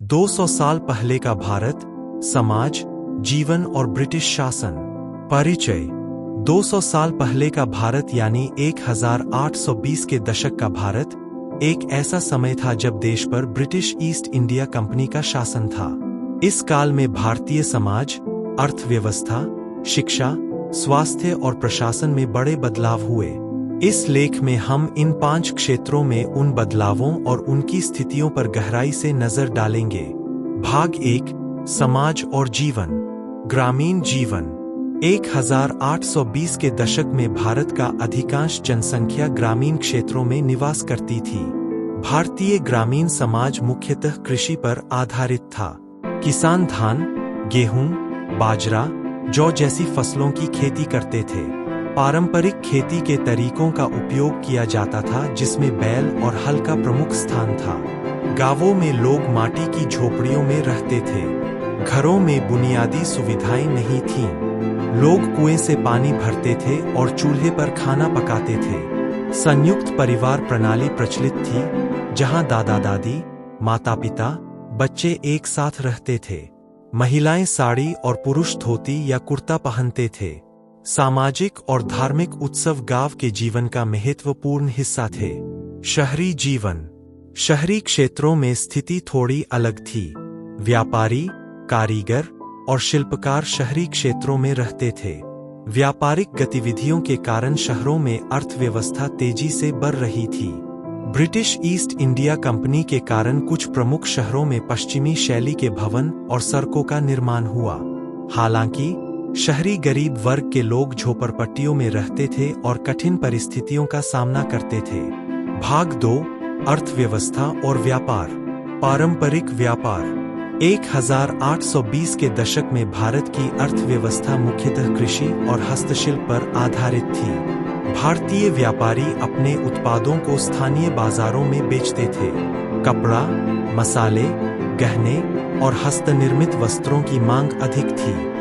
200 साल पहले का भारत, समाज, जीवन और ब्रिटिश शासन। परिचय। 200 साल पहले का भारत यानी 1820 के दशक का भारत एक ऐसा समय था जब देश पर ब्रिटिश ईस्ट इंडिया कंपनी का शासन था। इस काल में भारतीय समाज, अर्थव्यवस्था, शिक्षा, स्वास्थ्य और प्रशासन में बड़े बदलाव हुए। इस लेख में हम इन 5 क्षेत्रों में उन बदलावों और उनकी स्थितियों पर गहराई से नजर डालेंगे। भाग 1, समाज और जीवन। ग्रामीण जीवन। 1820 के दशक में भारत का अधिकांश जनसंख्या ग्रामीण क्षेत्रों में निवास करती थी। भारतीय ग्रामीण समाज मुख्यतः कृषि पर आधारित था। किसान धान, गेहूं, बाजरा, जौ जैसी फसलों की खेती करते थे। पारंपरिक खेती के तरीकों का उपयोग किया जाता था जिसमें बैल और हल का प्रमुख स्थान था। गांवों में लोग माटी की झोपड़ियों में रहते थे। घरों में बुनियादी सुविधाएं नहीं थीं। लोग कुएं से पानी भरते थे और चूल्हे पर खाना पकाते थे। संयुक्त परिवार प्रणाली प्रचलित थी, जहां दादा-दादी, माता-पिता, बच्चे एक साथ रहते थे। महिलाएं साड़ी और पुरुष धोती या कुर्ता पहनते थे। सामाजिक और धार्मिक उत्सव गांव के जीवन का महत्वपूर्ण हिस्सा थे। शहरी जीवन। शहरी क्षेत्रों में स्थिति थोड़ी अलग थी। व्यापारी, कारीगर और शिल्पकार शहरी क्षेत्रों में रहते थे। व्यापारिक गतिविधियों के कारण शहरों में अर्थव्यवस्था तेजी से बढ़ रही थी। ब्रिटिश ईस्ट इंडिया कंपनी के कारण कुछ प्रमुख शहरों में पश्चिमी शैली के भवन और सड़कों का निर्माण हुआ। हालांकि शहरी गरीब वर्ग के लोग झोपड़पट्टियों में रहते थे और कठिन परिस्थितियों का सामना करते थे। भाग 2, अर्थव्यवस्था और व्यापार। पारंपरिक व्यापार। 1820 के दशक में भारत की अर्थव्यवस्था मुख्यतः कृषि और हस्तशिल्प पर आधारित थी। भारतीय व्यापारी अपने उत्पादों को स्थानीय बाजारों में बेचते थे। कपड़ा, मसाले, गहने और हस्तनिर्मित वस्त्रों की मांग अधिक थी।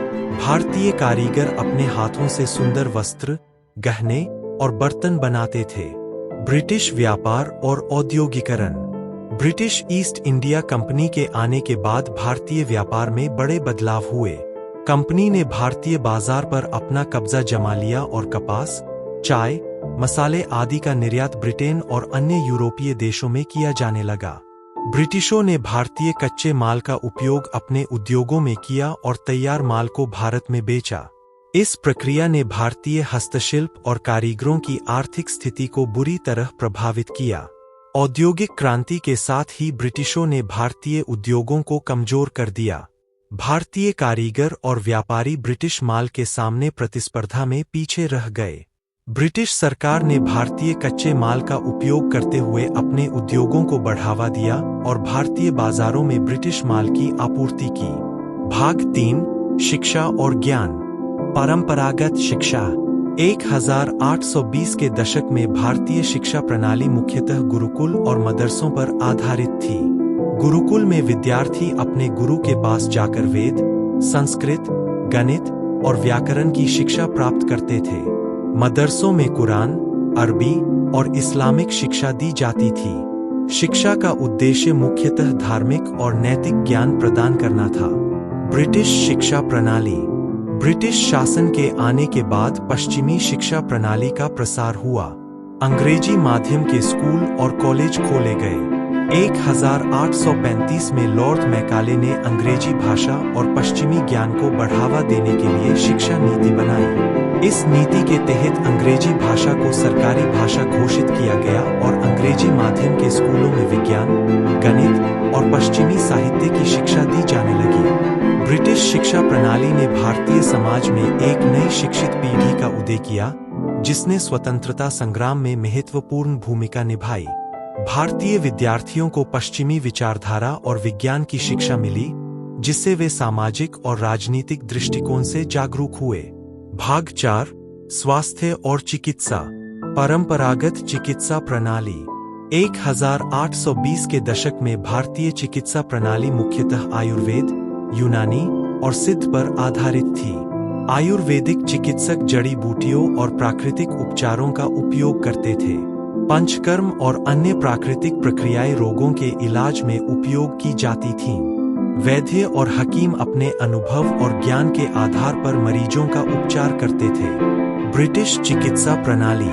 भारतीय कारीगर अपने हाथों से सुंदर वस्त्र, गहने और बर्तन बनाते थे। ब्रिटिश व्यापार और औद्योगिकरण। ब्रिटिश ईस्ट इंडिया कंपनी के आने के बाद भारतीय व्यापार में बड़े बदलाव हुए। कंपनी ने भारतीय बाजार पर अपना कब्जा जमा लिया और कपास, चाय, मसाले आदि का निर्यात ब्रिटेन और अन्य यूरोपीय देशों में किया जाने लगा। ब्रिटिशों ने भारतीय कच्चे माल का उपयोग अपने उद्योगों में किया और तैयार माल को भारत में बेचा। इस प्रक्रिया ने भारतीय हस्तशिल्प और कारीगरों की आर्थिक स्थिति को बुरी तरह प्रभावित किया। औद्योगिक क्रांति के साथ ही ब्रिटिशों ने भारतीय उद्योगों को कमजोर कर दिया। भारतीय कारीगर और व्यापारी ब्रिटिश माल के सामने प्रतिस्पर्धा में पीछे रह गए। ब्रिटिश सरकार ने भारतीय कच्चे माल का उपयोग करते हुए अपने उद्योगों को बढ़ावा दिया और भारतीय बाजारों में ब्रिटिश माल की आपूर्ति की। भाग 3, शिक्षा और ज्ञान। परंपरागत शिक्षा। 1820 के दशक में भारतीय शिक्षा प्रणाली मुख्यतः गुरुकुल और मदरसों पर आधारित थी। गुरुकुल में विद्यार्थी अपने गुरु के पास जाकर वेद, संस्कृत, गणित और व्याकरण की शिक्षा प्राप्त करते थे। मदरसों में कुरान, अरबी और इस्लामिक शिक्षा दी जाती थी। शिक्षा का उद्देश्य मुख्यतः धार्मिक और नैतिक ज्ञान प्रदान करना था। ब्रिटिश शिक्षा प्रणाली। ब्रिटिश शासन के आने के बाद पश्चिमी शिक्षा प्रणाली का प्रसार हुआ। अंग्रेजी माध्यम के स्कूल और कॉलेज खोले गए। 1835 में लॉर्ड मैकाले ने अंग्रेजी भाषा और पश्चिमी ज्ञान को बढ़ावा देने के लिए शिक्षा नीति बनाई। इस नीति के तहत अंग्रेजी भाषा को सरकारी भाषा घोषित किया गया और अंग्रेजी माध्यम के स्कूलों में विज्ञान, गणित और पश्चिमी साहित्य की शिक्षा दी जाने लगी। ब्रिटिश शिक्षा प्रणाली ने भारतीय समाज में एक नई शिक्षित पीढ़ी का उदय किया, जिसने स्वतंत्रता संग्राम में महत्वपूर्ण भूमिका निभाई। भारतीय विद्यार्थियों को पश्चिमी विचारधारा और विज्ञान की शिक्षा मिली, जिससे वे सामाजिक और राजनीतिक दृष्टिकोण से जागरूक हुए। भाग 4, स्वास्थ्य और चिकित्सा। परंपरागत चिकित्सा प्रणाली। 1820 के दशक में भारतीय चिकित्सा प्रणाली मुख्यतः आयुर्वेद, यूनानी और सिद्ध पर आधारित थी। आयुर्वेदिक चिकित्सक जड़ी बूटियों और प्राकृतिक उपचारों का उपयोग करते थे। पंचकर्म और अन्य प्राकृतिक प्रक्रियाएं रोगों के इलाज में उपयोग की जाती थीं। वैद्य और हकीम अपने अनुभव और ज्ञान के आधार पर मरीजों का उपचार करते थे। ब्रिटिश चिकित्सा प्रणाली।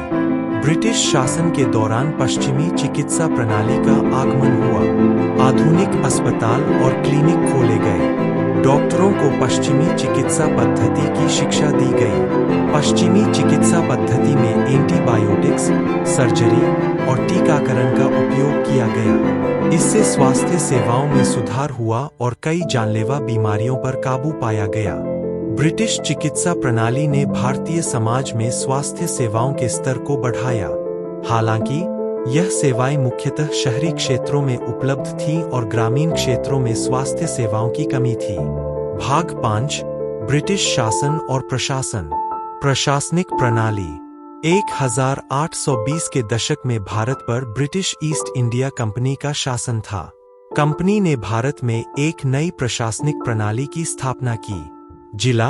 ब्रिटिश शासन के दौरान पश्चिमी चिकित्सा प्रणाली का आगमन हुआ। आधुनिक अस्पताल और क्लिनिक खोले गए। डॉक्टरों को पश्चिमी चिकित्सा पद्धति की शिक्षा दी गई। पश्चिमी चिकित्सा पद्धति में एंटीबायोटिक्स, सर्जरी और टीकाकरण का उपयोग किया गया। इससे स्वास्थ्य सेवाओं में सुधार हुआ और कई जानलेवा बीमारियों पर काबू पाया गया। ब्रिटिश चिकित्सा प्रणाली ने भारतीय समाज में स्वास्थ्य सेवाओं के स्तर को बढ़ाया। हालांकि यह सेवाएं मुख्यतः शहरी क्षेत्रों में उपलब्ध थीं और ग्रामीण क्षेत्रों में स्वास्थ्य सेवाओं की कमी थी। भाग 5। ब्रिटिश शासन और प्रशासन। प्रशासनिक प्रणाली। 1820 के दशक में भारत पर ब्रिटिश ईस्ट इंडिया कंपनी का शासन था। कंपनी ने भारत में एक नई प्रशासनिक प्रणाली की स्थापना की। जिला,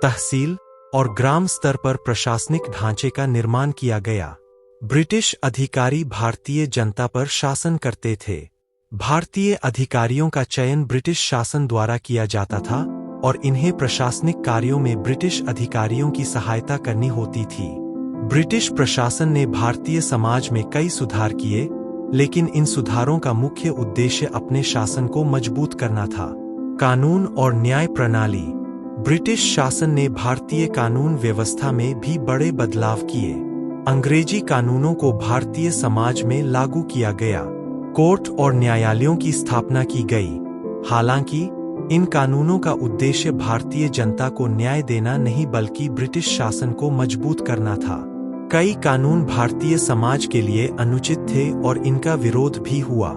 तहसील और ग्राम स्तर पर प्रशासनिक ढांचे का निर्माण किया गया। ब्रिटिश अधिकारी भारतीय जनता पर शासन करते थे। भारतीय अधिकारियों का चयन ब्रिटिश शासन द्वारा किया जाता था और इन्हें प्रशासनिक कार्यों में ब्रिटिश अधिकारियों की सहायता करनी होती थी। ब्रिटिश प्रशासन ने भारतीय समाज में कई सुधार किए, लेकिन इन सुधारों का मुख्य उद्देश्य अपने शासन को मजबूत करना था। कानून और न्याय प्रणाली। ब्रिटिश शासन ने भारतीय कानून व्यवस्था में भी बड़े बदलाव किए। अंग्रेजी कानूनों को भारतीय समाज में लागू किया गया। कोर्ट और न्यायालयों की स्थापना की गई। हालांकि इन कानूनों का उद्देश्य भारतीय जनता को न्याय देना नहीं बल्कि ब्रिटिश शासन को मजबूत करना था। कई कानून भारतीय समाज के लिए अनुचित थे और इनका विरोध भी हुआ।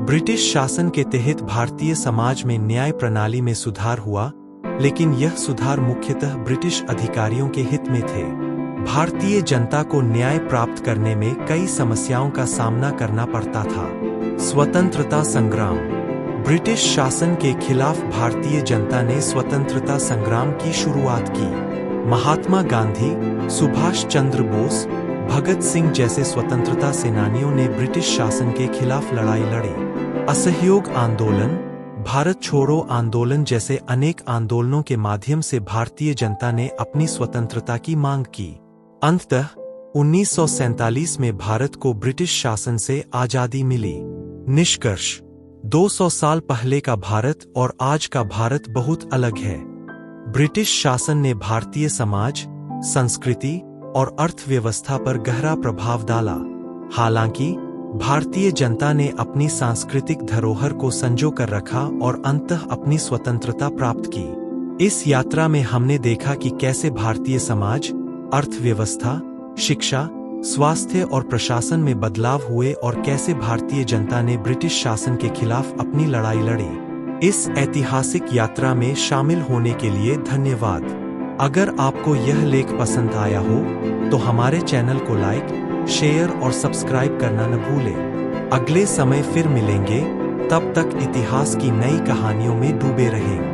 ब्रिटिश शासन के तहत भारतीय समाज में न्याय प्रणाली में सुधार हुआ, लेकिन यह सुधार मुख्यतः ब्रिटिश अधिकारियों के हित में थे। भारतीय जनता को न्याय प्राप्त करने में कई समस्याओं का सामना करना पड़ता था। स्वतंत्रता संग्राम। ब्रिटिश शासन के खिलाफ भारतीय जनता ने स्वतंत्रता संग्राम की शुरुआत की। महात्मा गांधी, सुभाष चंद्र बोस, भगत सिंह जैसे स्वतंत्रता सेनानियों ने ब्रिटिश शासन के खिलाफ लड़ाई लड़ी। असहयोग आंदोलन, भारत छोड़ो आंदोलन जैसे अनेक आंदोलनों के माध्यम से भारतीय जनता ने अपनी स्वतंत्रता की मांग की। अंततः 1947 में भारत को ब्रिटिश शासन से आजादी मिली। निष्कर्ष। 200 साल पहले का भारत और आज का भारत बहुत अलग है। ब्रिटिश शासन ने भारतीय समाज, संस्कृति और अर्थव्यवस्था पर गहरा प्रभाव डाला। हालांकि भारतीय जनता ने अपनी सांस्कृतिक धरोहर को संजो कर रखा और अंततः अपनी स्वतंत्रता प्राप्त की। इस यात्रा में हमने देखा कि कैसे भारतीय समाज, अर्थव्यवस्था, शिक्षा, स्वास्थ्य और प्रशासन में बदलाव हुए और कैसे भारतीय जनता ने ब्रिटिश शासन के खिलाफ अपनी लड़ाई लड़ी। इस ऐतिहासिक यात्रा में शामिल होने के लिए धन्यवाद। अगर आपको यह लेख पसंद आया हो तो हमारे चैनल को लाइक, शेयर और सब्सक्राइब करना न भूलें। अगले समय फिर मिलेंगे, तब तक इतिहास की नई कहानियों में डूबे रहें।